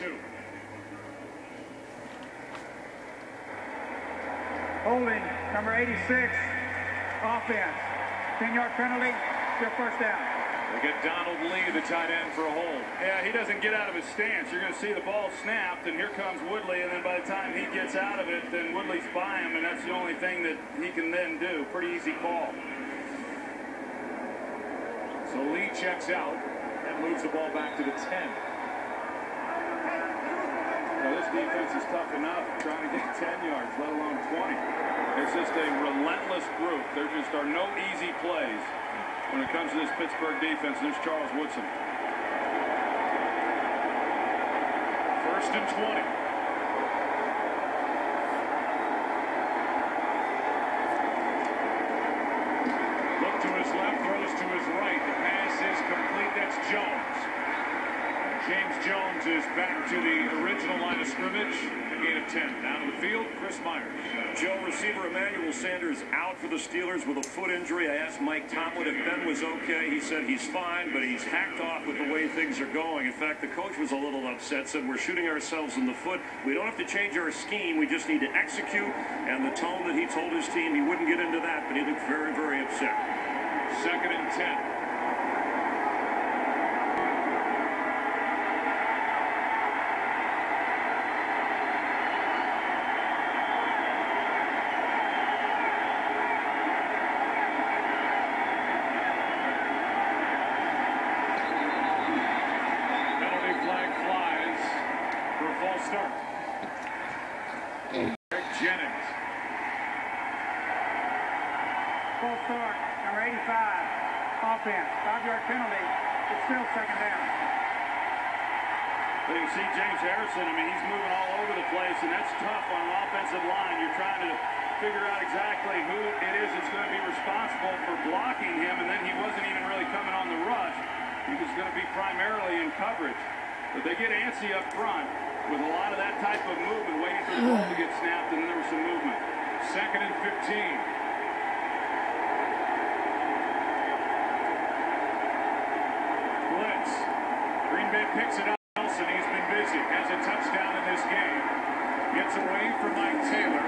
2. Holding, number 86, offense. 10-yard penalty, still first down. They get Donald Lee, the tight end, for a hold. Yeah, he doesn't get out of his stance. You're going to see the ball snapped, and here comes Woodley, and then by the time he gets out of it, then Woodley's by him, and that's the only thing that he can then do. Pretty easy call. So Lee checks out and moves the ball back to the 10. Now, this defense is tough enough trying to get 10 yards, let alone 20. It's just a relentless group. There just are no easy plays when it comes to this Pittsburgh defense. There's Charles Woodson. 1st and 20. Look to his left, throws to his right. The pass is complete. That's Jones. James Jones is back to the original line of scrimmage. A gain of 10. Down to the field, Chris Myers. Joe, receiver Emmanuel Sanders out for the Steelers with a foot injury. I asked Mike Tomlin if Ben was okay. He said he's fine, but he's hacked off with the way things are going. In fact, the coach was a little upset, said we're shooting ourselves in the foot. We don't have to change our scheme. We just need to execute. And the tone that he told his team, he wouldn't get into that, but he looked very, very upset. 2nd and 10. Start. Greg Jennings. Full start, number 85, offense. 5-yard penalty. It's still second down. But you see James Harrison, I mean, he's moving all over the place, and that's tough on an offensive line. You're trying to figure out exactly who it is that's going to be responsible for blocking him, and then he wasn't even really coming on the rush. He was going to be primarily in coverage. But they get antsy up front with a lot of that type of movement, waiting for the ball to get snapped, and then there was some movement. 2nd and 15. Blitz. Green Bay picks it up. Nelson, he's been busy. Has a touchdown in this game. Gets away from Mike Taylor.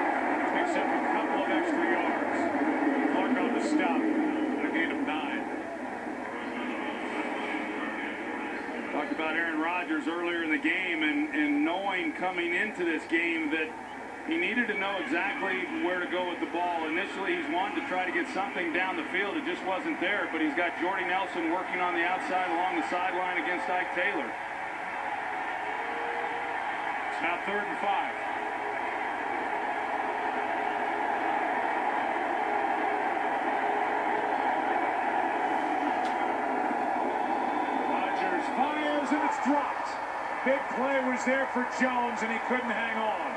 Picks up a couple of extra yards. Clark on the stop. A gain of 9. Talked about Aaron Rodgers earlier in the game, and knowing coming into this game that he needed to know exactly where to go with the ball. Initially, he's wanted to try to get something down the field. It just wasn't there, but he's got Jordy Nelson working on the outside along the sideline against Ike Taylor. It's now 3rd and 5. Fires and it's dropped. Big play was there for Jones and he couldn't hang on.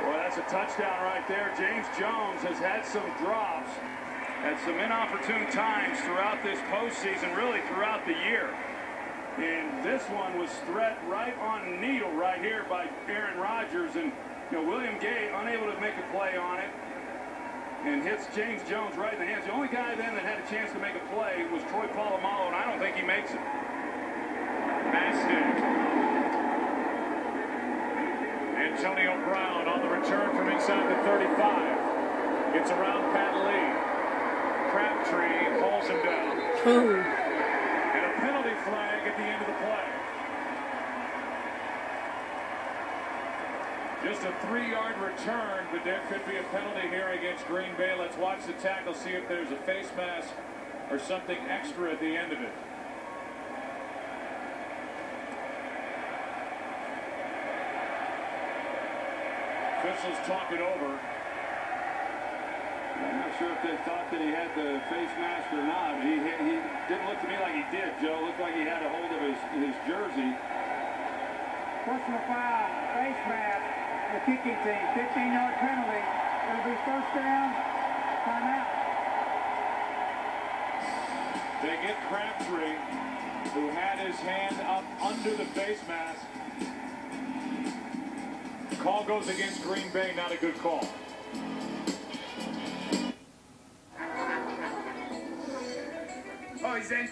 Boy, that's a touchdown right there. James Jones has had some drops at some inopportune times throughout this postseason, really throughout the year. And this one was threat right on needle right here by Aaron Rodgers. And, you know, William Gay unable to make a play on it and hits James Jones right in the hands. The only guy then that had a chance to make a play was Troy Polamalu, and I don't think he makes it. Maston. Antonio Brown on the return from inside the 35. Gets around Pat Lee. Crabtree pulls him down. And a penalty flag at the end of the play. Just a 3-yard return, but there could be a penalty here against Green Bay. Let's watch the tackle, see if there's a face mask or something extra at the end of it. Officials talk it over. I'm not sure if they thought that he had the face mask or not. He didn't look to me like he did, Joe. Looked like he had a hold of his jersey. Personal foul, face mask, the kicking team, 15-yard penalty. It'll be first down, timeout. They get Crabtree, who had his hand up under the face mask. Call goes against Green Bay, not a good call. Oh, he's in